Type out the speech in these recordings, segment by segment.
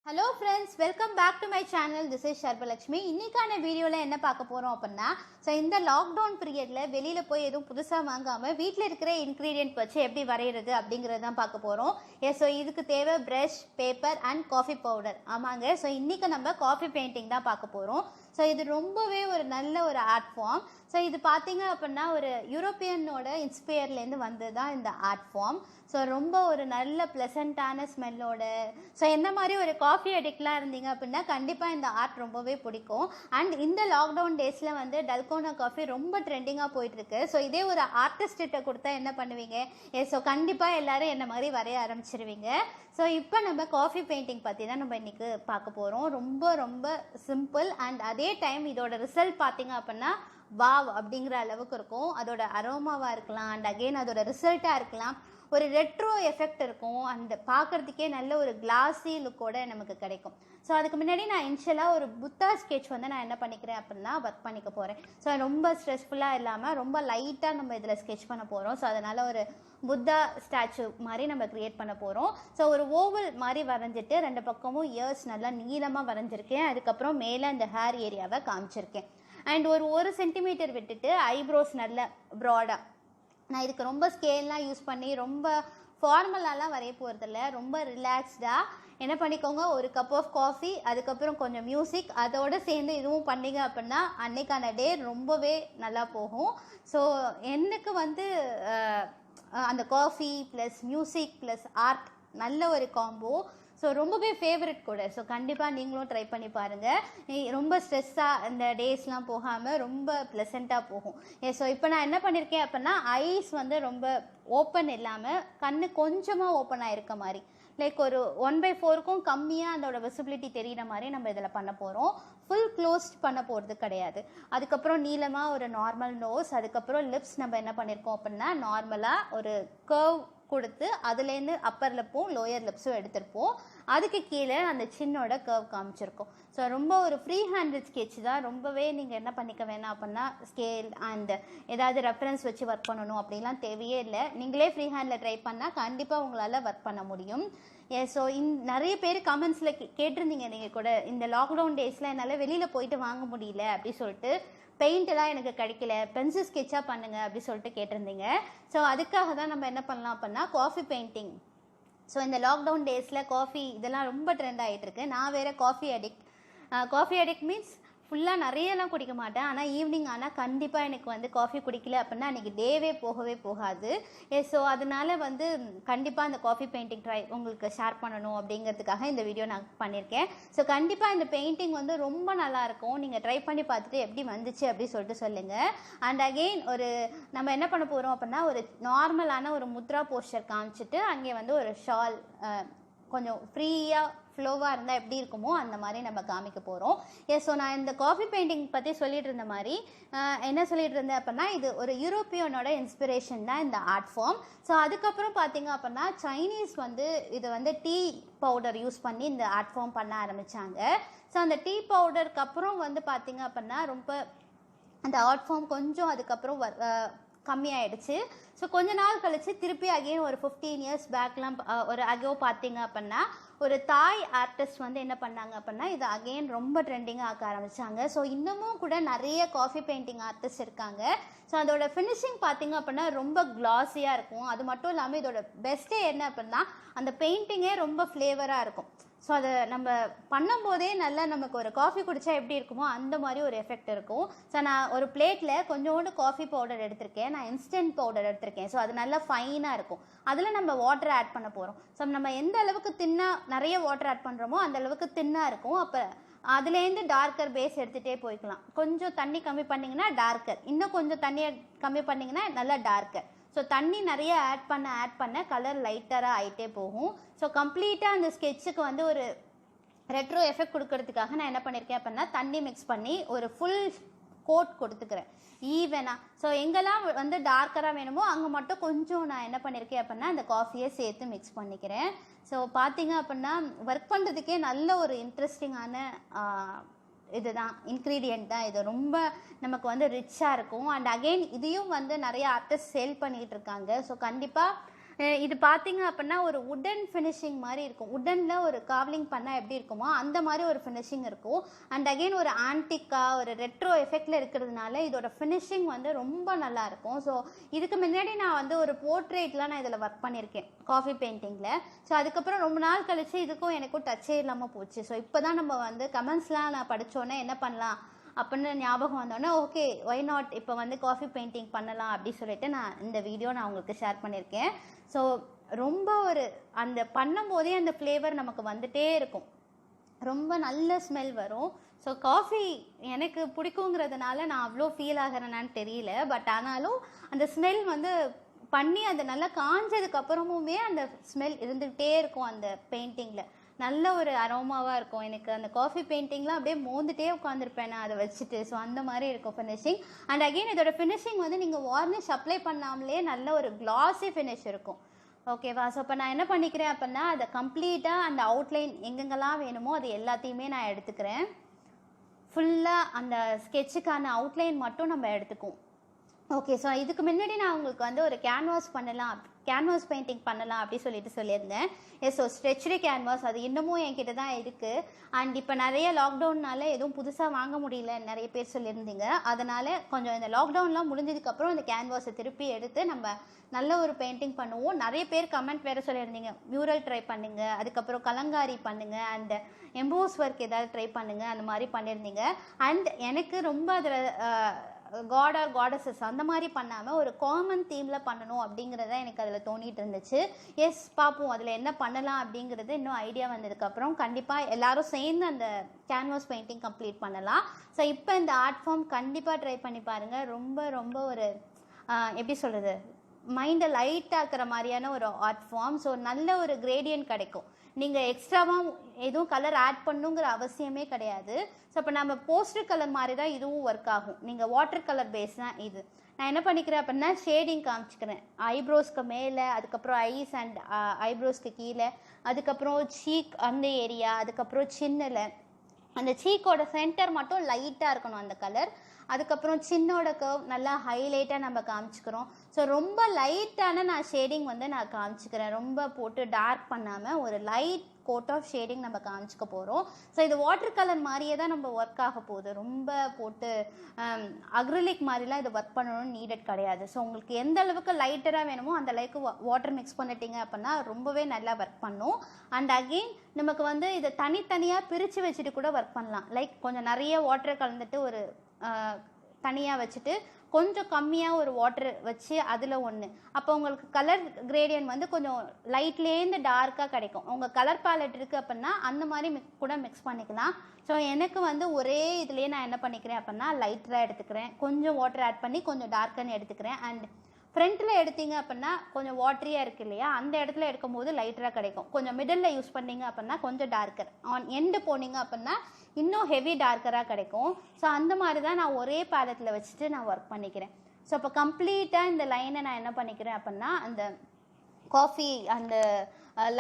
Hello friends, welcome back to my channel. This is Sharbalakshmi. இன்னைக்கான வீடியோல என்ன பார்க்க போறோம் அப்படின்னா இந்த லாக்டவுன் பீரியட்ல வெளியில போய் எதுவும் புதுசா வாங்காம வீட்ல இருக்கிற இன்கிரிடியன்ட் வச்சு எப்படி வரையிறது அப்படிங்கறத தான் பார்க்க போறோம். இதுக்கு தேவை brush, paper and coffee powder. ஆமாங்க. இன்னைக்கு நம்ம காஃபி பெயிண்டிங் தான் பார்க்க போறோம். இது ரொம்பவே ஒரு நல்ல ஒரு ஆர்ட் ஃபார்ம். இது பார்த்தீங்க அப்படின்னா ஒரு யூரோப்பியனோட இன்ஸ்பயர்லேருந்து வந்தது தான் இந்த ஆர்ட் ஃபார்ம். ரொம்ப ஒரு நல்ல ப்ளசண்ட்டான ஸ்மெல்லோட என்ன மாதிரி ஒரு காஃபி அடிக்ட்லாம் இருந்தீங்க அப்படின்னா கண்டிப்பாக இந்த ஆர்ட் ரொம்பவே பிடிக்கும். அண்ட் இந்த லாக்டவுன் டேஸில் டல்கோனா காஃபி ரொம்ப ட்ரெண்டிங்காக போயிட்டுருக்கு. இதே ஒரு ஆர்டிஸ்ட்டிட்ட கொடுத்தா என்ன பண்ணுவீங்க? கண்டிப்பாக எல்லோரும் என்ன மாதிரி வரைய ஆரம்பிச்சிருவீங்க. இப்போ நம்ம காஃபி பெயிண்டிங் பற்றி தான் நம்ம இன்றைக்கி பார்க்க போகிறோம். ரொம்ப ரொம்ப சிம்பிள் அண்ட் அதே டைம் இதோட ரிசல்ட் பார்த்தீங்க அப்படின்னா வாவ் அப்படிங்கிற அளவுக்கு இருக்கும். அதோட அரோமாவாக இருக்கலாம் அண்ட் அகெயின் அதோட ரிசல்ட்டாக இருக்கலாம். ஒரு ரெட்ரோ எஃபெக்ட் இருக்கும். அந்த பார்க்குறதுக்கே நல்ல ஒரு கிளாஸி லுக்கோட நமக்கு கிடைக்கும். அதுக்கு முன்னாடி நான் இனிஷியலாக ஒரு புத்தா ஸ்கெட்ச் நான் என்ன பண்ணிக்கிறேன் அப்படின்னா ஒர்க் பண்ணிக்க போகிறேன். ரொம்ப ஸ்ட்ரெஸ்ஃபுல்லாக இல்லாமல் ரொம்ப லைட்டாக நம்ம இதில் ஸ்கெட்ச் பண்ண போகிறோம். அதனால் ஒரு புத்தா ஸ்டாச்சு மாதிரி நம்ம க்ரியேட் பண்ண போகிறோம். ஒரு ஓவல் மாதிரி வரைஞ்சிட்டு ரெண்டு பக்கமும் இயர்ஸ் நல்லா நீளமாக வரைஞ்சிருக்கேன். அதுக்கப்புறம் மேலே இந்த ஹேர் ஏரியாவை காமிச்சிருக்கேன். அண்ட் ஒரு சென்டிமீட்டர் விட்டுட்டு ஐப்ரோஸ் நல்ல ப்ராடாக. நான் இதுக்கு ரொம்ப ஸ்கேல்லாம் யூஸ் பண்ணி ரொம்ப ஃபார்மலாலாம் வரைய போகிறதில்ல. ரொம்ப ரிலாக்ஸ்டாக என்ன பண்ணிக்கோங்க, ஒரு கப் ஆஃப் காஃபி, அதுக்கப்புறம் கொஞ்சம் மியூசிக், அதோடு சேர்ந்து இதுவும் பண்ணிங்க அப்படின்னா அன்னைக்கான டே ரொம்பவே நல்லா போகும். எனக்கு அந்த coffee plus music plus art நல்ல ஒரு காம்போ. ரொம்பவே ஃபேவரட் கூட. கண்டிப்பாக நீங்களும் ட்ரை பண்ணி பாருங்கள். ரொம்ப ஸ்ட்ரெஸ்ஸாக இந்த டேஸ்லாம் போகாமல் ரொம்ப ப்ளசண்ட்டாக போகும். இப்போ நான் என்ன பண்ணியிருக்கேன் அப்படின்னா ஐஸ் ரொம்ப ஓப்பன் இல்லாமல் கண்ணு கொஞ்சமாக ஓப்பன் ஆகிருக்க மாதிரி, லைக் ஒரு 1/4க்கும் கம்மியாக அதோட விசிபிலிட்டி தெரிகிற மாதிரி நம்ம இதில் பண்ண போகிறோம். ஃபுல் க்ளோஸ்ட் பண்ண போகிறது கிடையாது. அதுக்கப்புறம் நீளமாக ஒரு நார்மல் நோஸ், அதுக்கப்புறம் லிப்ஸ் நம்ம என்ன பண்ணியிருக்கோம் அப்படின்னா நார்மலாக ஒரு கர்வ் கொடுத்து அதுலேருந்து அப்பர் லிப்பும் லோயர் லிப்ஸும் எடுத்திருப்போம். அதுக்கு கீழே அந்த சின்னோட கர்வ் காமிச்சிருக்கோம். ரொம்ப ஒரு ஃப்ரீ ஹேண்டட் ஸ்கெட்ச் தான். ரொம்பவே நீங்கள் என்ன பண்ணிக்க வேணாம் அப்படின்னா ஸ்கேல் அண்ட் ஏதாவது ரெஃபரன்ஸ் வச்சு ஒர்க் பண்ணணும் அப்படிலாம் தேவையே இல்லை. நீங்களே ஃப்ரீ ஹேண்டில் ட்ரை பண்ணால் கண்டிப்பாக உங்களால் ஒர்க் பண்ண முடியும். நிறைய பேர் கமெண்ட்ஸில் கேட்டிருந்தீங்க. நீங்கள் கூட இந்த லாக்டவுன் டேஸில் என்னால் வெளியில் போயிட்டு வாங்க முடியல அப்படி சொல்லிட்டு, பெயிண்டெல்லாம் எனக்கு கிடைக்கல, பென்சில் ஸ்கெட்சாக பண்ணுங்கள் அப்படி சொல்லிட்டு கேட்டிருந்தீங்க. அதுக்காக தான் நம்ம என்ன பண்ணலாம் அப்படின்னா காஃபி பெயிண்டிங். இந்த லாக்டவுன் டேஸில் காஃபி இதெல்லாம் ரொம்ப ட்ரெண்ட் ஆகிட்டுருக்கு. நான் வேறு காஃபி அடிக்ட் மீன்ஸ் ஃபுல்லாக நிறையலாம் குடிக்க மாட்டேன். ஆனால் ஈவினிங் ஆனால் கண்டிப்பாக எனக்கு காஃபி குடிக்கல அப்படின்னா அன்றைக்கி டேவே போகவே போகாது. அதனால கண்டிப்பாக அந்த காஃபி பெயிண்டிங் ட்ரை உங்களுக்கு ஷேர் பண்ணணும் அப்படிங்கிறதுக்காக இந்த வீடியோ நான் பண்ணியிருக்கேன். கண்டிப்பாக இந்த பெயிண்டிங் ரொம்ப நல்லாயிருக்கும். நீங்கள் ட்ரை பண்ணி பார்த்துட்டு எப்படி வந்துச்சு அப்படி சொல்லிட்டு சொல்லுங்கள். அண்ட் அகெயின் நம்ம என்ன பண்ண போகிறோம் அப்படின்னா ஒரு நார்மலான ஒரு முத்ரா போஸ்டர் காமிச்சிட்டு அங்கே ஒரு ஷால் கொஞ்சம் ஃப்ரீயாக ஃப்ளோவாக இருந்தால் எப்படி இருக்குமோ அந்த மாதிரி நம்ம காமிக்க போகிறோம். நான் இந்த காஃபி பெயிண்டிங் பற்றி சொல்லிட்டு இருந்த மாதிரி என்ன சொல்லிட்டு இருந்தேன் அப்படின்னா இது ஒரு யூரோப்பியனோட இன்ஸ்பிரேஷன் தான் இந்த ஆர்ட் ஃபார்ம். அதுக்கப்புறம் பார்த்தீங்க அப்படின்னா சைனீஸ் இது டீ பவுடர் யூஸ் பண்ணி இந்த ஆர்ட் ஃபார்ம் பண்ண ஆரம்பித்தாங்க. அந்த டீ பவுடருக்கு அப்புறம் பார்த்தீங்க அப்படின்னா ரொம்ப அந்த ஆர்ட் ஃபார்ம் கொஞ்சம் அதுக்கப்புறம் கம்மியாயிடுச்சு. கொஞ்ச நாள் கழிச்சு திருப்பி அகெயின் ஒரு 15 இயர்ஸ் பேக்லாம் ஒரு அகோ பார்த்தீங்க அப்படின்னா ஒரு தாய் ஆர்டிஸ்ட் என்ன பண்ணாங்க அப்படின்னா இது அகெயின் ரொம்ப ட்ரெண்டிங்காக ஆக்க ஆரம்பித்தாங்க. இன்னமும் கூட நிறைய காஃபி பெயிண்டிங் ஆர்டிஸ்ட் இருக்காங்க. அதோட ஃபினிஷிங் பார்த்தீங்க அப்படின்னா ரொம்ப கிளாஸியாக இருக்கும். அது மட்டும் இல்லாமல் இதோட பெஸ்ட்டே என்ன அப்படின்னா அந்த பெயிண்டிங்கே ரொம்ப ஃப்ளேவராக இருக்கும். அதை நம்ம பண்ணும்போதே நல்லா நமக்கு ஒரு காஃபி குடித்தா எப்படி இருக்குமோ அந்த மாதிரி ஒரு எஃபெக்ட் இருக்கும். நான் ஒரு பிளேட்டில் கொஞ்சோண்டு காஃபி பவுடர் எடுத்திருக்கேன். நான் இன்ஸ்டன்ட் பவுடர் எடுத்திருக்கேன். அது நல்லா ஃபைனாக இருக்கும். அதில் நம்ம வாட்டர் ஆட் பண்ண போகிறோம். நம்ம எந்த அளவுக்கு நிறைய வாட்டர் ஆட் பண்ணுறோமோ அந்த அளவுக்கு தின்னாக இருக்கும். அப்போ அதுலேருந்து டார்க்கர் பேஸ் எடுத்துகிட்டே போய்க்கலாம். கொஞ்சம் தண்ணி கம்மி பண்ணிங்கன்னா டார்க்கர், இன்னும் கொஞ்சம் தண்ணியை கம்மி பண்ணிங்கன்னா நல்லா டார்க்கர். தண்ணி நிறைய ஆட் பண்ண கலர் லைட்டராக ஆகிட்டே போகும். கம்ப்ளீட்டாக அந்த ஸ்கெட்சுக்கு ஒரு ரெட்ரோ எஃபெக்ட் கொடுக்கறதுக்காக நான் என்ன பண்ணியிருக்கேன் அப்படின்னா தண்ணி மிக்ஸ் பண்ணி ஒரு ஃபுல் கோட் கொடுத்துக்கிறேன் ஈவனாக. எங்கெல்லாம் டார்க்கராக வேணுமோ அங்கே மட்டும் கொஞ்சம் நான் என்ன பண்ணியிருக்கேன் அப்படின்னா அந்த காஃபியை சேர்த்து மிக்ஸ் பண்ணிக்கிறேன். பார்த்தீங்க அப்படின்னா ஒர்க் பண்ணுறதுக்கே நல்ல ஒரு இன்ட்ரெஸ்டிங்கான இதுதான் இன்க்ரீடியன்ட் தான். இது ரொம்ப நமக்கு ரிச்சாக இருக்கும். அண்ட் அகெயின் இதையும் நிறைய ஆர்டிஸ்ட் சேல் பண்ணிகிட்டு இருக்காங்க. கண்டிப்பாக இது பார்த்தீங்க அப்படின்னா ஒரு உடன் ஃபினிஷிங் மாதிரி இருக்கும். உடனில் ஒரு காவ்லிங் பண்ணால் எப்படி இருக்குமோ அந்த மாதிரி ஒரு ஃபினிஷிங் இருக்கும். அண்ட் அகெயின் ஒரு ஆன்டிக்காக ஒரு ரெட்ரோ எஃபெக்டில் இருக்கிறதுனால இதோட ஃபினிஷிங் வந்து ரொம்ப நல்லாயிருக்கும். ஸோ இதுக்கு முன்னாடி நான் வந்து ஒரு போர்ட்ரேட்லாம் நான் இதில் ஒர்க் பண்ணியிருக்கேன் காஃபி பெயிண்டிங்கில். ஸோ அதுக்கப்புறம் ரொம்ப நாள் கழிச்சு இதுக்கும் எனக்கும் டச்சே இல்லாமல் போச்சு. ஸோ இப்போ தான் நம்ம வந்து கமெண்ட்ஸ்லாம் நான் படித்தோன்னே என்ன பண்ணலாம் அப்படின்னு ஞாபகம் வந்தோடனே ஓகே ஒய் நாட் இப்போ வந்து காஃபி பெயிண்டிங் பண்ணலாம் அப்படி சொல்லிட்டு நான் இந்த வீடியோ நான் உங்களுக்கு ஷேர் பண்ணியிருக்கேன். ஸோ ரொம்ப ஒரு அந்த பண்ணும்போதே அந்த ஃப்ளேவர் நமக்கு வந்துட்டே இருக்கும். ரொம்ப நல்ல ஸ்மெல் வரும். ஸோ காஃபி எனக்கு பிடிக்குங்கிறதுனால நான் அவ்வளோ ஃபீல் ஆகிறேனான்னு தெரியல. பட் ஆனாலும் அந்த ஸ்மெல் வந்து பண்ணி அது நல்லா காஞ்சதுக்கப்புறமுமே அந்த ஸ்மெல் இருந்துகிட்டே இருக்கும். அந்த பெயிண்டிங்கில் நல்ல ஒரு அரோமாவாக இருக்கும். எனக்கு அந்த காஃபி பெயிண்டிங்லாம் அப்படியே மோந்துட்டே உட்காந்துருப்பேன் நான் அதை வச்சுட்டு. ஸோ அந்த மாதிரி இருக்கும் ஃபினிஷிங். அண்ட் அகெயின் இதோட ஃபினிஷிங் வந்து நீங்கள் வார்னிஷ் அப்ளை பண்ணாமலே நல்ல ஒரு கிளாஸி ஃபினிஷ் இருக்கும். ஓகேவா? ஸோ இப்போ நான் என்ன பண்ணிக்கிறேன் அப்படின்னா அதை கம்ப்ளீட்டாக அந்த அவுட்லைன் எங்கெங்கெல்லாம் வேணுமோ அது எல்லாத்தையுமே நான் எடுத்துக்கிறேன். ஃபுல்லாக அந்த ஸ்கெட்சுக்கான அவுட்லைன் மட்டும் நம்ம எடுத்துக்குவோம். ஓகே. ஸோ இதுக்கு முன்னாடி நான் உங்களுக்கு வந்து ஒரு கேன்வாஸ் பெயிண்டிங் பண்ணலாம் அப்படி சொல்லியிருந்தேன். ஸோ ஸ்ட்ரெச்டு கேன்வாஸ் அது இன்னமும் என்கிட்ட தான் இருக்குது. அண்ட் இப்போ நிறைய லாக்டவுன்னால எதுவும் புதுசாக வாங்க முடியல நிறைய பேர் சொல்லியிருந்தீங்க. அதனால் கொஞ்சம் இந்த லாக்டவுன்லாம் முடிஞ்சதுக்கப்புறம் இந்த கேன்வாஸை திருப்பி எடுத்து நம்ம நல்ல ஒரு பெயிண்டிங் பண்ணுவோம். நிறைய பேர் கமெண்ட் வேறு சொல்லியிருந்தீங்க மியூரல் ட்ரை பண்ணுங்க, அதுக்கப்புறம் கலங்காரி பண்ணுங்க, அண்ட் எம்போஸ் ஒர்க் ஏதாவது ட்ரை பண்ணுங்க, அந்த மாதிரி பண்ணியிருந்தீங்க. அண்ட் எனக்கு ரொம்ப அதில் காட் ஆர் காடஸஸ் அந்த மாதிரி பண்ணாமல் ஒரு காமன் தீமில் பண்ணணும் அப்படிங்கிறத எனக்கு அதில் தோணிட்டு இருந்துச்சு. எஸ் பார்ப்போம் அதில் என்ன பண்ணலாம் அப்படிங்கிறது இன்னும் ஐடியா வந்ததுக்கப்புறம் கண்டிப்பாக எல்லாரும் சேர்ந்து அந்த கேன்வாஸ் பெயிண்டிங் கம்ப்ளீட் பண்ணலாம். ஸோ இப்போ இந்த ஆர்ட் ஃபார்ம் கண்டிப்பாக ட்ரை பண்ணி பாருங்கள். ரொம்ப ரொம்ப ஒரு எப்படி சொல்கிறது, மைண்டை லைட் ஆக்குற மாதிரியான ஒரு ஆர்ட் ஃபார்ம். ஸோ நல்ல ஒரு கிரேடியன்ட் கிடைக்கும். நீங்கள் எக்ஸ்ட்ராவாக எதுவும் கலர் ஆட் பண்ணுங்கிற அவசியமே கிடையாது. ஸோ இப்போ நம்ம போஸ்டர் கலர் மாதிரி தான் இதுவும் ஒர்க் ஆகும். நீங்கள் வாட்டர் கலர் பேஸ் தான் இது. நான் என்ன பண்ணிக்கிறேன் அப்படின்னா ஷேடிங் காமிச்சிக்கிறேன். ஐப்ரோஸ்க்கு மேலே, அதுக்கப்புறம் ஐஸ் அண்ட் ஐப்ரோஸ்க்கு கீழே, அதுக்கப்புறம் சீக் அந்த ஏரியா, அதுக்கப்புறம் சின்னில் அந்த சீக்கோட சென்டர் மட்டும் லைட்டாக இருக்கணும் அந்த கலர். அதுக்கப்புறம் சின்னோட கர்வ் நல்லா ஹைலைட்டாக நம்ம காமிச்சிக்கிறோம். ஸோ ரொம்ப லைட்டான நான் ஷேடிங் வந்து நான் காமிச்சிக்கிறேன். ரொம்ப போட்டு டார்க் பண்ணாமல் ஒரு லைட் கோட் ஆஃப் ஷேடிங் நம்ம காமிச்சிக்க போகிறோம். ஸோ இது வாட்டர் கலர் மாதிரியே தான் நம்ம ஒர்க் ஆக போகுது. ரொம்ப போட்டு அக்ரிலிக் மாதிரிலாம் இது ஒர்க் பண்ணணும்னு நீடட் கிடையாது. ஸோ உங்களுக்கு எந்த அளவுக்கு லைட்டராக வேணுமோ அந்த அளவுக்கு வாட்டர் மிக்ஸ் பண்ணிட்டீங்க அப்படின்னா ரொம்பவே நல்லா ஒர்க் பண்ணும். அண்ட் அகெயின் நமக்கு வந்து இதை தனித்தனியாக பிரித்து வச்சுட்டு கூட ஒர்க் பண்ணலாம். லைக் கொஞ்சம் நிறைய வாட்டர் கலந்துட்டு ஒரு தனியாக வச்சுட்டு கொஞ்சம் கம்மியாக ஒரு வாட்டர் வச்சு அதில் ஒன்று. அப்போ உங்களுக்கு கலர் கிரேடியன்ட் வந்து கொஞ்சம் லைட்லேருந்து டார்க்காக கிடைக்கும். உங்கள் கலர் பேலட் இருக்குது அப்படின்னா அந்த மாதிரி கூட மிக்ஸ் பண்ணிக்கலாம். ஸோ எனக்கு வந்து ஒரே இதுலேயே நான் என்ன பண்ணிக்கிறேன் அப்படின்னா லைட்டராக எடுத்துக்கிறேன், கொஞ்சம் வாட்டர் ஆட் பண்ணி கொஞ்சம் டார்க்குன்னு எடுத்துக்கிறேன். அண்ட் ஃப்ரண்ட்டில் எடுத்தீங்க அப்படின்னா கொஞ்சம் வாட்டரியாக இருக்குது இல்லையா, அந்த இடத்துல எடுக்கும் போது லைட்டராக கிடைக்கும். கொஞ்சம் மிடில் யூஸ் பண்ணிங்க அப்படின்னா கொஞ்சம் டார்க்கர், ஆன் எண்டு போனீங்க அப்படின்னா இன்னும் ஹெவி டார்க்கராக கிடைக்கும். ஸோ அந்த மாதிரி தான் நான் ஒரே பேலட்டில் வச்சுட்டு நான் ஒர்க் பண்ணிக்கிறேன். ஸோ இப்போ கம்ப்ளீட்டாக இந்த லைனை நான் என்ன பண்ணிக்கிறேன் அப்படின்னா அந்த காஃபி அந்த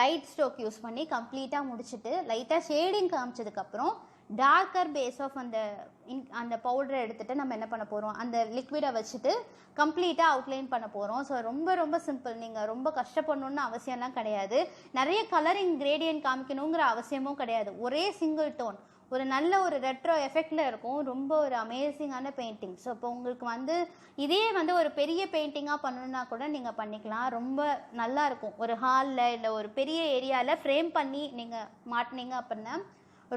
லைட் ஸ்ட்ரோக் யூஸ் பண்ணி கம்ப்ளீட்டாக முடிச்சுட்டு லைட்டாக ஷேடிங் காமிச்சதுக்கப்புறம் டார்க்கர் பேஸ் ஆஃப் அந்த பவுடரை எடுத்துகிட்டு நம்ம என்ன பண்ண போகிறோம், அந்த லிக்விடை வச்சுட்டு கம்ப்ளீட்டாக அவுட்லைன் பண்ண போகிறோம். ஸோ ரொம்ப ரொம்ப சிம்பிள். நீங்கள் ரொம்ப கஷ்டப்படணுன்னு அவசியம்லாம் கிடையாது. நிறைய கலரிங் கிரேடியன்ட் காமிக்கணுங்கிற அவசியமும் கிடையாது. ஒரே சிங்கிள் டோன் ஒரு நல்ல ஒரு ரெட்ரோ எஃபெக்டில் இருக்கும். ரொம்ப ஒரு அமேசிங்கான பெயிண்டிங். ஸோ இப்போ உங்களுக்கு வந்து இதே வந்து ஒரு பெரிய பெயிண்டிங்காக பண்ணணுன்னா கூட நீங்கள் பண்ணிக்கலாம். ரொம்ப நல்லாயிருக்கும். ஒரு ஹாலில் இல்லை ஒரு பெரிய ஏரியாவில் ஃப்ரேம் பண்ணி நீங்கள் மாட்டினீங்க அப்படின்னா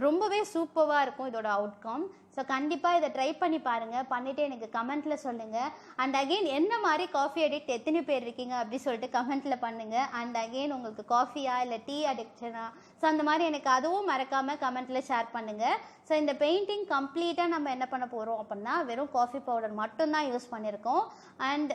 ரொம்பவே சூப்பராக இருக்கும் இதோட அவுட்கம். ஸோ கண்டிப்பாக இதை ட்ரை பண்ணி பாருங்கள். பண்ணிவிட்டு எனக்கு கமெண்ட்டில் சொல்லுங்கள். அண்ட் அகெயின் என்ன மாதிரி காஃபி அடிக்ட் எத்தனை பேர் இருக்கீங்க அப்படி சொல்லிட்டு கமெண்ட்டில் பண்ணுங்கள். அண்ட் அகெயின் உங்களுக்கு காஃபியா இல்லை டீ அடிக்ஷனா, ஸோ அந்த மாதிரி எனக்கு அதுவும் மறக்காமல் கமெண்ட்டில் ஷேர் பண்ணுங்கள். ஸோ இந்த பெயிண்டிங் கம்ப்ளீட்டாக நம்ம என்ன பண்ண போகிறோம் அப்படின்னா வெறும் காஃபி பவுடர் மட்டும்தான் யூஸ் பண்ணியிருக்கோம். அண்ட்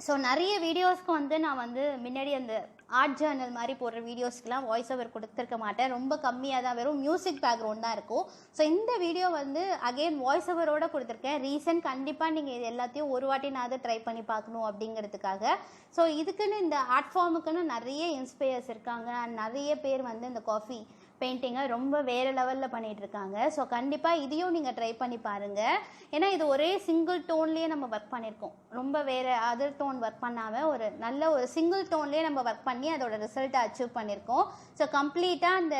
ஸோ நிறைய வீடியோஸ்க்கு வந்து நான் வந்து முன்னாடி அந்த ஆர்ட் ஜேர்னல் மாதிரி போடுற வீடியோஸ்க்கெலாம் வாய்ஸ் ஓவர் கொடுத்துருக்க மாட்டேன். ரொம்ப கம்மியாக தான், வெறும் மியூசிக் பேக்ரவுண்ட் தான் இருக்கும். ஸோ இந்த வீடியோ வந்து அகெயின் வாய்ஸ் ஓவரோடு கொடுத்துருக்கேன். ரீசன் கண்டிப்பாக நீங்கள் இது எல்லாத்தையும் ஒரு வாட்டினாவது ட்ரை பண்ணி பார்க்கணும் அப்படிங்கிறதுக்காக. ஸோ இதுக்குன்னு இந்த ஆர்ட் ஃபார்முக்குன்னு நிறைய இன்ஸ்பயர்ஸ் இருக்காங்க. அண்ட் நிறைய பேர் வந்து இந்த காஃபி பெயிண்டிங்கை ரொம்ப வேறு லெவலில் பண்ணிகிட்ருக்காங்க. ஸோ கண்டிப்பாக இதையும் நீங்கள் ட்ரை பண்ணி பாருங்கள். ஏன்னா இது ஒரே சிங்கிள் டோன்லேயே நம்ம ஒர்க் பண்ணியிருக்கோம். ரொம்ப வேறு அதர் டோன் ஒர்க் பண்ணாமல் ஒரு நல்ல ஒரு சிங்கிள் டோன்லேயே நம்ம ஒர்க் பண்ணி அதோட ரிசல்ட்டை அச்சீவ் பண்ணியிருக்கோம். ஸோ கம்ப்ளீட்டாக அந்த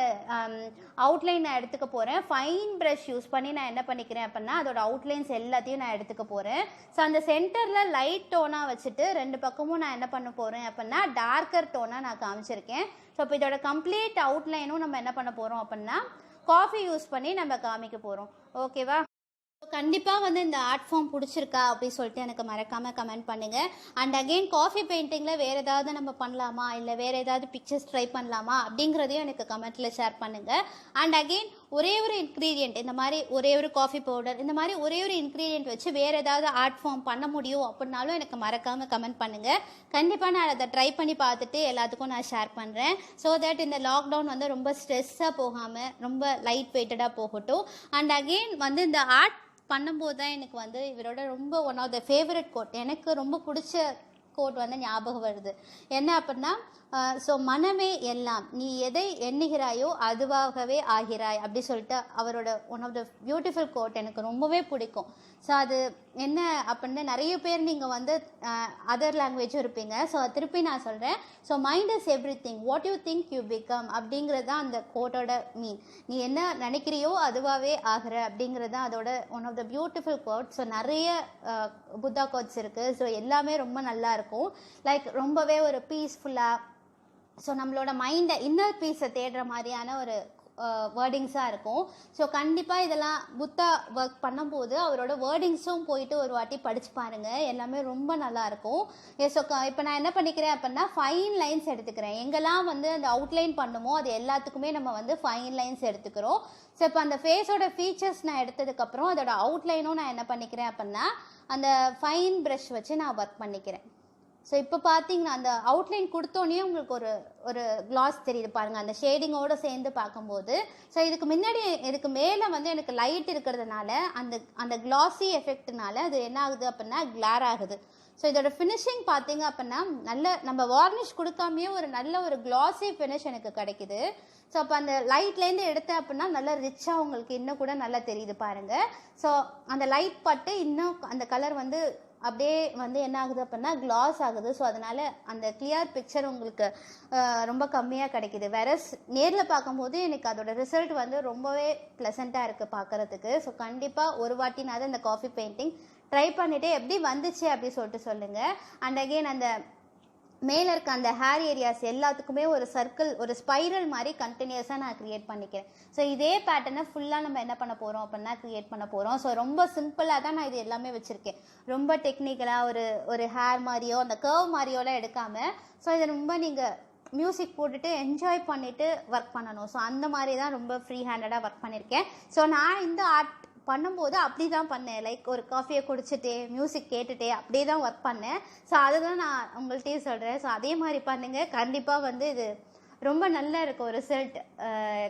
அவுட்லைன் நான் எடுத்துக்க போகிறேன். ஃபைன் ப்ரஷ் யூஸ் பண்ணி நான் என்ன பண்ணிக்கிறேன் அப்படின்னா அதோட அவுட்லைன்ஸ் எல்லாத்தையும் நான் எடுத்துக்க போகிறேன். ஸோ அந்த சென்டரில் லைட் டோனாக வச்சுட்டு 2 பக்கமும் நான் என்ன பண்ண போகிறேன் அப்படின்னா டார்க்கர் டோனாக நான் காமிச்சிருக்கேன். ஸோ இப்போ இதோட கம்ப்ளீட் அவுட்லைனும் நம்ம என்ன பண்ண போகிறோம் அப்படின்னா காஃபி யூஸ் பண்ணி நம்ம காமிக்க போகிறோம். ஓகேவா? கண்டிப்பாக வந்து இந்த ஆர்ட் ஃபார்ம் பிடிச்சிருக்கா அப்படின்னு சொல்லிட்டு எனக்கு மறக்காமல் கமெண்ட் பண்ணுங்கள். அண்ட் அகெயின் காஃபி பெயிண்டிங்கில் வேறு ஏதாவது நம்ம பண்ணலாமா, இல்லை வேறு ஏதாவது பிக்சர்ஸ் ட்ரை பண்ணலாமா அப்படிங்கிறதையும் எனக்கு கமெண்ட்டில் ஷேர் பண்ணுங்கள். அண்ட் அகெயின் ஒரே ஒரு இன்க்ரீடியண்ட், இந்த மாதிரி ஒரே ஒரு காஃபி பவுடர், இந்த மாதிரி ஒரே ஒரு இன்க்ரீடியண்ட் வச்சு வேறு ஏதாவது ஆர்ட் ஃபார்ம் பண்ண முடியும் அப்படின்னாலும் எனக்கு மறக்காமல் கமெண்ட் பண்ணுங்கள். கண்டிப்பாக நான் அதை ட்ரை பண்ணி பார்த்துட்டு எல்லாத்துக்கும் நான் ஷேர் பண்ணுறேன். ஸோ தட் இந்த லாக்டவுன் வந்து ரொம்ப ஸ்ட்ரெஸ்ஸாக போகாமல் ரொம்ப லைட் வெயிட்டடாக போகட்டும். அண்ட் அகெயின் வந்து இந்த ஆர்ட் பண்ணும்போது தான் எனக்கு வந்து இவரோட ரொம்ப one of the favourite quote, எனக்கு ரொம்ப பிடிச்ச கோட் வந்து ஞாபகம் வருது. என்ன அப்படின்னா ஸோ மனமே எல்லாம், நீ எதை எண்ணுகிறாயோ அதுவாகவே ஆகிறாய் அப்படி சொல்லிட்டு அவரோட one of the beautiful quote எனக்கு ரொம்பவே பிடிக்கும். ஸோ அது என்ன அப்படின்னு நிறைய பேர் நீங்கள் வந்து அதர் லாங்குவேஜும் இருப்பீங்க. ஸோ திருப்பி நான் சொல்கிறேன். So mind is every thing, what you think you become அப்படிங்கிறது தான் அந்த கோட்டோட மீன். நீ என்ன நினைக்கிறியோ அதுவாகவே ஆகிற அப்படிங்கிறது தான் அதோட one of the beautiful quote. So நிறைய புத்தா கோட்ஸ் இருக்குது. ஸோ எல்லாமே ரொம்ப நல்லா இருக்கும். லைக் ரொம்பவே ஒரு பீஸ்ஃபுல்லாக, ஸோ நம்மளோட மைண்டை இன்னர் பீஸை தேடுற மாதிரியான ஒரு வேர்டிங்ஸாக இருக்கும். ஸோ கண்டிப்பாக இதெல்லாம் புத்தா ஒர்க் பண்ணும்போது அவரோட வேர்டிங்ஸும் போயிட்டு ஒரு வாட்டி படித்து பாருங்கள். எல்லாமே ரொம்ப நல்லாயிருக்கும். ஸோ இப்போ நான் என்ன பண்ணிக்கிறேன் அப்படின்னா ஃபைன் லைன்ஸ் எடுத்துக்கிறேன். எங்கெல்லாம் வந்து அந்த அவுட்லைன் பண்ணுமோ அது எல்லாத்துக்குமே நம்ம வந்து ஃபைன் லைன்ஸ் எடுத்துக்கிறோம். ஸோ இப்போ அந்த ஃபேஸோட ஃபீச்சர்ஸ் நான் எடுத்ததுக்கப்புறம் அதோட அவுட்லைனும் நான் என்ன பண்ணிக்கிறேன் அப்படின்னா அந்த ஃபைன் ப்ரஷ் வச்சு நான் ஒர்க் பண்ணிக்கிறேன். ஸோ இப்போ பார்த்தீங்கன்னா அந்த அவுட்லைன் கொடுத்தோன்னே உங்களுக்கு ஒரு கிளாஸ் தெரியுது பாருங்கள், அந்த ஷேடிங்கோடு சேர்ந்து பார்க்கும்போது. ஸோ இதுக்கு மேலே வந்து எனக்கு லைட் இருக்கிறதுனால அந்த கிளாஸி எஃபெக்ட்னால அது என்ன ஆகுது அப்படின்னா கிளார் ஆகுது. ஸோ இதோட ஃபினிஷிங் பார்த்தீங்க அப்படின்னா நல்ல நம்ம வார்னிஷ் கொடுக்காமையே ஒரு நல்ல ஒரு கிளாஸி ஃபினிஷ் எனக்கு கிடைக்குது. ஸோ அப்போ அந்த லைட்லேருந்து எடுத்தேன் அப்படின்னா நல்லா ரிச்சாக உங்களுக்கு இன்னும் கூட நல்லா தெரியுது பாருங்கள். ஸோ அந்த லைட் பட்டு இன்னும் அந்த கலர் வந்து அப்படியே வந்து என்ன ஆகுது அப்படின்னா கிளாஸ் ஆகுது. ஸோ அதனால் அந்த கிளியர் பிக்சர் உங்களுக்கு ரொம்ப கம்மியாக கிடைக்கிது. வேற நேரில் பார்க்கும்போது எனக்கு அதோட ரிசல்ட் வந்து ரொம்பவே ப்ளசண்ட்டாக இருக்குது பார்க்குறதுக்கு. ஸோ கண்டிப்பாக ஒரு வாட்டினாவது இந்த காஃபி பெயிண்டிங் ட்ரை பண்ணிவிட்டு எப்படி வந்துச்சு அப்படி சொல்லிட்டு சொல்லுங்கள். அண்ட் அகெயின் அந்த மேலே இருக்க அந்த ஹேர் ஏரியாஸ் எல்லாத்துக்குமே ஒரு சர்க்கிள், ஒரு ஸ்பைரல் மாதிரி கண்டினியூஸாக நான் க்ரியேட் பண்ணிக்கிறேன். ஸோ இதே பேட்டர்னை ஃபுல்லாக நம்ம என்ன பண்ண போகிறோம் அப்படின்னா க்ரியேட் பண்ண போகிறோம். ஸோ ரொம்ப சிம்பிளாக தான் நான் இது எல்லாமே வச்சுருக்கேன். ரொம்ப டெக்னிக்கலாக ஒரு ஹேர் மாதிரியோ அந்த கர்வ் மாதிரியோலாம் எடுக்காமல், ஸோ இதை ரொம்ப நீங்கள் மியூசிக் போட்டுட்டு என்ஜாய் பண்ணிவிட்டு ஒர்க் பண்ணணும். ஸோ அந்த மாதிரி தான் ரொம்ப ஃப்ரீ ஹேண்டடாக ஒர்க் பண்ணியிருக்கேன். ஸோ நான் இந்த ஆர்ட் பண்ணும்போது அப்படி தான் பண்ணேன். லைக் ஒரு காஃபியை குடிச்சிட்டே மியூசிக் கேட்டுகிட்டே அப்படியே தான் ஒர்க் பண்ணேன். ஸோ அதை தான் நான் உங்கள்கிட்டயே சொல்கிறேன். ஸோ அதே மாதிரி பண்ணுங்கள். கண்டிப்பாக வந்து இது ரொம்ப நல்லா இருக்கும் ரிசல்ட்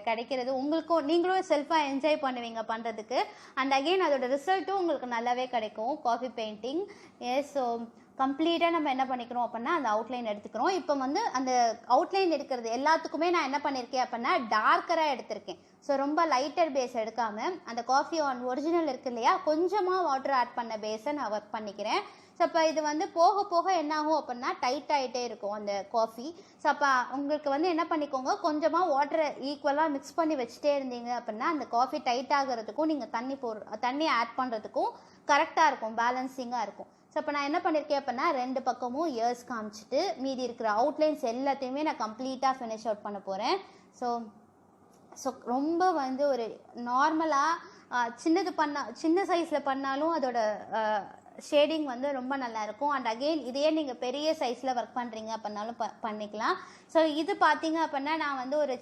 கிடைக்கிறது. உங்களுக்கும் நீங்களும் செல்ஃபாக என்ஜாய் பண்ணுவீங்க பண்ணுறதுக்கு. அண்ட் அகெயின் அதோட ரிசல்ட்டும் உங்களுக்கு நல்லாவே கிடைக்கும் காஃபி பெயிண்டிங். எஸ். ஸோ கம்ப்ளீட்டாக நம்ம என்ன பண்ணிக்கிறோம் அப்படின்னா அந்த அவுட்லைன் எடுத்துக்கிறோம். இப்போ வந்து அந்த அவுட்லைன் எடுக்கிறது எல்லாத்துக்குமே நான் என்ன பண்ணியிருக்கேன் அப்படின்னா டார்க்கராக எடுத்திருக்கேன். ஸோ ரொம்ப லைட்டர் பேஸ் எடுக்காமல் அந்த காஃபி ஒரிஜினல் இருக்குது இல்லையா, கொஞ்சமாக வாட்டர் ஆட் பண்ண பேஸை நான் ஒர்க் பண்ணிக்கிறேன். ஸோ இப்போ இது வந்து போக போக என்ன ஆகும் அப்படின்னா டைட் ஆகிட்டே இருக்கும் அந்த காஃபி. ஸோ அப்போ உங்களுக்கு வந்து என்ன பண்ணிக்கோங்க, கொஞ்சமாக வாட்டரை ஈக்குவலாக மிக்ஸ் பண்ணி வச்சுட்டே இருந்தீங்க அப்படின்னா அந்த காஃபி டைட் ஆகிறதுக்கும் நீங்கள் தண்ணி ஆட் பண்ணுறதுக்கும் கரெக்டாக இருக்கும், பேலன்சிங்காக இருக்கும். ஸோ இப்போ நான் என்ன பண்ணியிருக்கேன் அப்படின்னா 2 பக்கமும் இயர்ஸ் காமிச்சிட்டு மீதி இருக்கிற அவுட்லைன்ஸ் எல்லாத்தையுமே நான் கம்ப்ளீட்டாக ஃபினிஷ் அவுட் பண்ண போகிறேன். ஸோ ரொம்ப வந்து ஒரு நார்மலாக சின்ன சைஸில் பண்ணாலும் அதோட ஷேடிங் வந்து ரொம்ப நல்லாயிருக்கும். அண்ட் அகெயின் இதையே நீங்கள் பெரிய சைஸில் ஒர்க் பண்ணுறீங்க அப்படின்னாலும் பண்ணிக்கலாம். ஸோ இது பார்த்தீங்க அப்படின்னா நான் வந்து ஒரு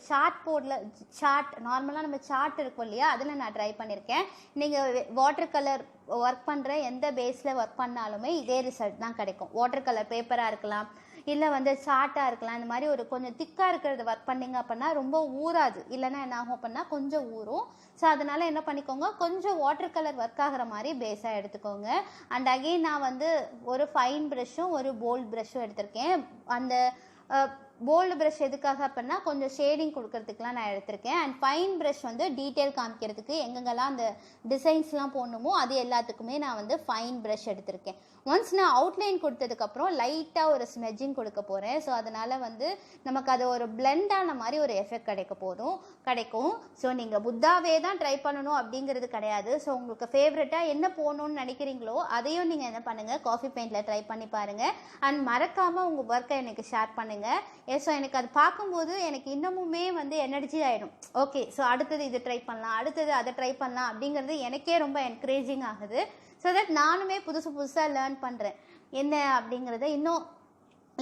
நார்மலாக நம்ம சார்ட் இருக்கும் இல்லையா, அதில் நான் ட்ரை பண்ணியிருக்கேன். நீங்கள் வாட்டர் கலர் ஒர்க் பண்ணுற எந்த பேஸில் ஒர்க் பண்ணாலுமே இதே ரிசல்ட் தான் கிடைக்கும். வாட்டர் கலர் பேப்பராக இருக்கலாம், இல்லை வந்து சார்ட்டாக இருக்கலாம். இந்த மாதிரி ஒரு கொஞ்சம் திக்காக இருக்கிறது ஒர்க் பண்ணிங்க அப்படின்னா ரொம்ப ஊறாது, இல்லைன்னா என்ன ஆகும் அப்படின்னா கொஞ்சம் ஊறும். ஸோ அதனால் என்ன பண்ணிக்கோங்க, கொஞ்சம் வாட்டர் கலர் ஒர்க் ஆகிற மாதிரி பேஸாக எடுத்துக்கோங்க. அண்ட் அகெயின் நான் வந்து ஒரு ஃபைன் ப்ரஷ்ஷும் ஒரு போல்ட் ப்ரஷ்ஷும் எடுத்திருக்கேன். அந்த போல்டு ப்ரஷ் எதுக்காக அப்படின்னா கொஞ்சம் ஷேடிங் கொடுக்கறதுக்குலாம் நான் எடுத்திருக்கேன். அண்ட் ஃபைன் ப்ரஷ் வந்து டீட்டெயில் காமிக்கிறதுக்கு எங்கெங்கெல்லாம் அந்த டிசைன்ஸ்லாம் போடணுமோ அது எல்லாத்துக்குமே நான் வந்து ஃபைன் ப்ரஷ் எடுத்திருக்கேன். ஒன்ஸ் நான் அவுட்லைன் கொடுத்ததுக்கப்புறம் லைட்டாக ஒரு ஸ்மெஜிங் கொடுக்க போகிறேன். ஸோ அதனால் வந்து நமக்கு அது ஒரு பிளெண்டான மாதிரி ஒரு எஃபெக்ட் கிடைக்கும். ஸோ நீங்கள் புத்தாவே தான் ட்ரை பண்ணணும் அப்படிங்கிறது கிடையாது. ஸோ உங்களுக்கு ஃபேவரட்டாக என்ன போகணுன்னு நினைக்கிறீங்களோ அதையும் நீங்கள் என்ன பண்ணுங்கள், காஃபி பெயிண்டில் ட்ரை பண்ணி பாருங்கள். அண்ட் மறக்காமல் உங்கள் ஒர்க்கை எனக்கு ஷேர் பண்ணுங்கள். ஸோ எனக்கு அது பார்க்கும்போது எனக்கு இன்னமுமே வந்து எனர்ஜி ஆகிடும். ஓகே, ஸோ அடுத்தது இது ட்ரை பண்ணலாம், அடுத்தது அதை ட்ரை பண்ணலாம் அப்படிங்கிறது எனக்கே ரொம்ப என்கரேஜிங் ஆகுது. ஸோ தட் நானுமே புதுசாக லேர்ன் பண்ணுறேன் என்ன அப்படிங்கிறத இன்னும்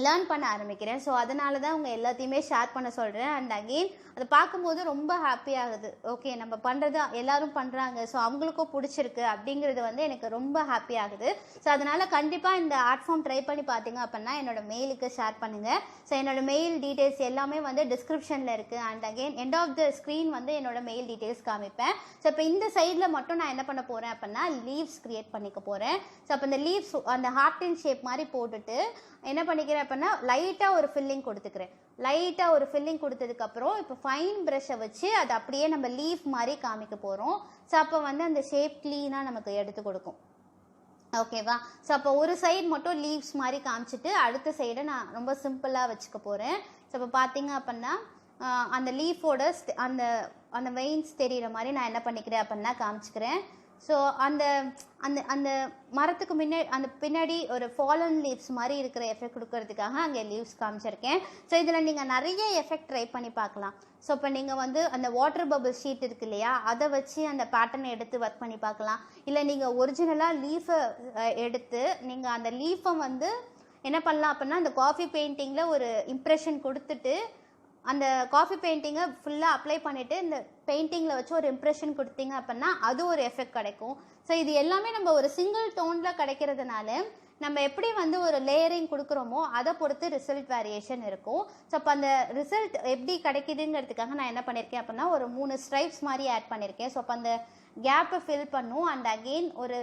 லேர்ன் பண்ண ஆரம்பிக்கிறேன். ஸோ அதனால தான் உங்கள் எல்லாத்தையுமே ஷேர் பண்ண சொல்கிறேன். அண்ட் அகெயின் அதை பார்க்கும்போது ரொம்ப ஹாப்பியாகுது. ஓகே, நம்ம பண்ணுறது எல்லாரும் பண்ணுறாங்க, ஸோ அவங்களுக்கும் பிடிச்சிருக்கு அப்படிங்கிறது வந்து எனக்கு ரொம்ப ஹாப்பி ஆகுது. ஸோ அதனால் கண்டிப்பாக இந்த ஆர்ட் ஃபார்ம் ட்ரை பண்ணி பார்த்தீங்க அப்படின்னா என்னோடய மெயிலுக்கு ஷேர் பண்ணுங்கள். ஸோ என்னோடய மெயில் டீட்டெயில்ஸ் எல்லாமே வந்து டிஸ்கிரிப்ஷனில் இருக்குது. And again end of the screen வந்து என்னோடய மெயில் டீட்டெயில்ஸ் காமிப்பேன். ஸோ இப்போ இந்த சைடில் மட்டும் நான் என்ன பண்ண போகிறேன் அப்படின்னா லீவ்ஸ் க்ரியேட் பண்ணிக்க போகிறேன். ஸோ அப்போ இந்த லீவ்ஸ் அந்த ஹார்ட் இன் ஷேப் மாதிரி போட்டுட்டு என்ன பண்ணிக்கிறேன் அப்படின்னா லைட்டாக ஒரு ஃபில்லிங் கொடுத்துக்கிறேன். லைட்டாக ஒரு ஃபில்லிங் கொடுத்ததுக்கப்புறம் இப்போ ஃபைன் ப்ரஷ்ஷை வச்சு அதை அப்படியே நம்ம லீஃப் மாதிரி காமிக்க போகிறோம். ஸோ அப்போ வந்து அந்த ஷேப் க்ளீனாக நமக்கு எடுத்து கொடுக்கும். ஓகேவா? ஸோ அப்போ ஒரு சைடு மட்டும் லீவ்ஸ் மாதிரி காமிச்சிட்டு அடுத்த சைடை நான் ரொம்ப சிம்பிளாக வச்சுக்க போகிறேன். ஸோ இப்போ பார்த்தீங்க அப்படின்னா அந்த லீஃபோட அந்த அந்த வெயின்ஸ் தெரிகிற மாதிரி நான் என்ன பண்ணிக்கிறேன் அப்படின்னா காமிச்சிக்கிறேன். ஸோ அந்த அந்த அந்த மரத்துக்கு பின்னாடி ஒரு ஃபாலன் லீவ்ஸ் மாதிரி இருக்கிற எஃபெக்ட் கொடுக்கறதுக்காக அங்கே லீவ்ஸ் காமிச்சிருக்கேன். ஸோ இதில் நீங்கள் நிறைய எஃபெக்ட் ட்ரை பண்ணி பார்க்கலாம். ஸோ இப்போ நீங்கள் வந்து அந்த வாட்டர் பபிள் ஷீட் இருக்கு இல்லையா, அதை வச்சு அந்த பேட்டர்னை எடுத்து ஒர்க் பண்ணி பார்க்கலாம். இல்லை நீங்கள் ஒரிஜினலாக லீஃபை எடுத்து நீங்கள் அந்த லீஃபை வந்து என்ன பண்ணலாம் அப்படின்னா அந்த காஃபி பெயிண்டிங்கில் ஒரு இம்ப்ரெஷன் கொடுத்துட்டு அந்த காஃபி பெயிண்டிங்கை ஃபுல்லாக அப்ளை பண்ணிவிட்டு இந்த பெயிண்டிங்கில் வச்சு ஒரு இம்ப்ரெஷன் கொடுத்தீங்க அப்படின்னா அது ஒரு எஃபெக்ட் கிடைக்கும். ஸோ இது எல்லாமே நம்ம ஒரு சிங்கிள் டோனில் கிடைக்கிறதுனால நம்ம எப்படி வந்து ஒரு லேயரிங் கொடுக்குறோமோ அதை பொறுத்து ரிசல்ட் வேரியேஷன் இருக்கும். ஸோ அப்போ அந்த ரிசல்ட் எப்படி கிடைக்குதுங்கிறதுக்காக நான் என்ன பண்ணியிருக்கேன் அப்படின்னா ஒரு 3 ஸ்ட்ரைப்ஸ் மாதிரி ஆட் பண்ணியிருக்கேன். ஸோ அப்போ அந்த கேப்பை ஃபில் பண்ணும். அண்ட் அகெயின் ஒரு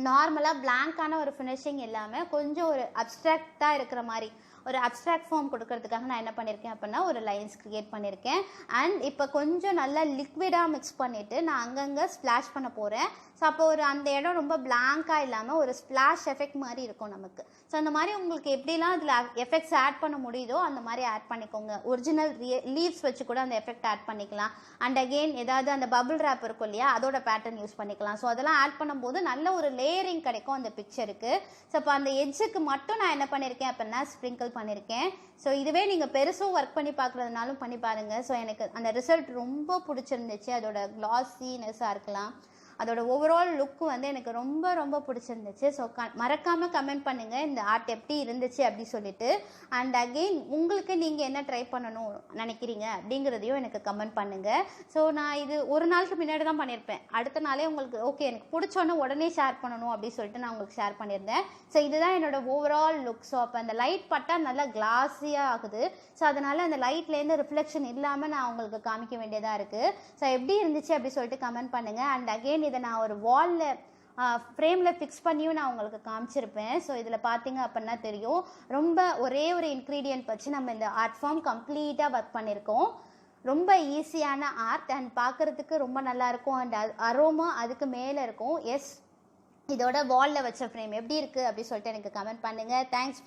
நார்மலாக பிளாங்கான ஒரு ஃபினிஷிங் இல்லாமல் கொஞ்சம் ஒரு அப்ட்ராக்டாக இருக்கிற மாதிரி ஒரு அப்ட்ராக்ட் ஃபார்ம் கொடுக்கறதுக்காக நான் என்ன பண்ணியிருக்கேன் அப்படின்னா ஒரு லைன்ஸ் க்ரியேட் பண்ணியிருக்கேன். அண்ட் இப்போ கொஞ்சம் நல்லா லிக்விடாக மிக்ஸ் பண்ணிவிட்டு நான் அங்கங்கே ஸ்ப்ளாஷ் பண்ண போகிறேன். ஸோ அப்போ ஒரு அந்த இடம் ரொம்ப பிளாங்காக இல்லாமல் ஒரு ஸ்ப்ளாஷ் எஃபெக்ட் மாதிரி இருக்கும் நமக்கு. ஸோ அந்த மாதிரி உங்களுக்கு எப்படிலாம் அதில் எஃபெக்ட்ஸ் ஆட் பண்ண முடியுதோ அந்த மாதிரி ஆட் பண்ணிக்கோங்க. ஒரிஜினல் லீவ்ஸ் வச்சு கூட அந்த எஃபெக்ட் ஆட் பண்ணிக்கலாம். அண்ட் அகெயின் ஏதாவது அந்த பபிள் ரேப் இருக்கும் இல்லையா, அதோட பேட்டர்ன் யூஸ் பண்ணிக்கலாம். ஸோ அதெல்லாம் ஆட் பண்ணும்போது நல்ல ஒரு லேயரிங் கிடைக்கும் அந்த பிக்சருக்கு. ஸோ இப்போ அந்த எட்ஜுக்கு மட்டும் நான் என்ன பண்ணியிருக்கேன் அப்படின்னா ஸ்ப்ரிங்கிள் பண்ணியிருக்கேன். ஸோ இதுவே நீங்கள் பெருசும் ஒர்க் பண்ணி பார்க்குறதுனாலும் பண்ணி பாருங்கள். ஸோ எனக்கு அந்த ரிசல்ட் ரொம்ப பிடிச்சிருந்துச்சு. அதோட கிளாஸினஸ்ஸாக இருக்கலாம், அதோட ஓவரால் லுக்கு வந்து எனக்கு ரொம்ப ரொம்ப பிடிச்சிருந்துச்சு. ஸோ மறக்காமல் கமெண்ட் பண்ணுங்கள் இந்த ஆர்ட் எப்படி இருந்துச்சு அப்படி சொல்லிட்டு. அண்ட் அகெயின் உங்களுக்கு நீங்கள் என்ன ட்ரை பண்ணணும் நினைக்கிறீங்க அப்படிங்கிறதையும் எனக்கு கமெண்ட் பண்ணுங்கள். ஸோ நான் இது ஒரு நாளுக்கு முன்னாடி தான் பண்ணியிருப்பேன். அடுத்த நாளே உங்களுக்கு ஓகே எனக்கு பிடிச்சோன்னே உடனே ஷேர் பண்ணணும் அப்படின்னு சொல்லிட்டு நான் உங்களுக்கு ஷேர் பண்ணியிருந்தேன். ஸோ இதுதான் என்னோட ஓவரால் லுக். ஸோ அப்போ அந்த லைட் பட்டால் நல்லா கிளாஸியாக ஆகுது. ஸோ அதனால் அந்த லைட்லேருந்து ரிஃப்ளெக்ஷன் இல்லாமல் நான் உங்களுக்கு காமிக்க வேண்டியதாக இருக்குது. ஸோ எப்படி இருந்துச்சு அப்படி சொல்லிட்டு கமெண்ட் பண்ணுங்கள். அண்ட் அகெயின் இதை நான் ஒரு வாலில் ஃப்ரேமில் ஃபிக்ஸ் பண்ணியும் நான் உங்களுக்கு காமிச்சிருப்பேன். ஸோ இதில் பார்த்தீங்க அப்படின்னா தெரியும் ரொம்ப ஒரே ஒரு இன்க்ரீடியன்ட் வச்சு நம்ம இந்த ஆர்ட் ஃபார்ம் கம்ப்ளீட்டாக ஒர்க் பண்ணியிருக்கோம். ரொம்ப ஈஸியான ஆர்ட் அண்ட் பார்க்குறதுக்கு ரொம்ப நல்லாயிருக்கும். அண்ட் அரோமா அதுக்கு மேலே இருக்கும். எஸ், இதோட வாலில் வச்ச ஃப்ரேம் எப்படி இருக்குது அப்படி சொல்லிட்டு எனக்கு கமெண்ட் பண்ணுங்கள். தேங்க்ஸ்.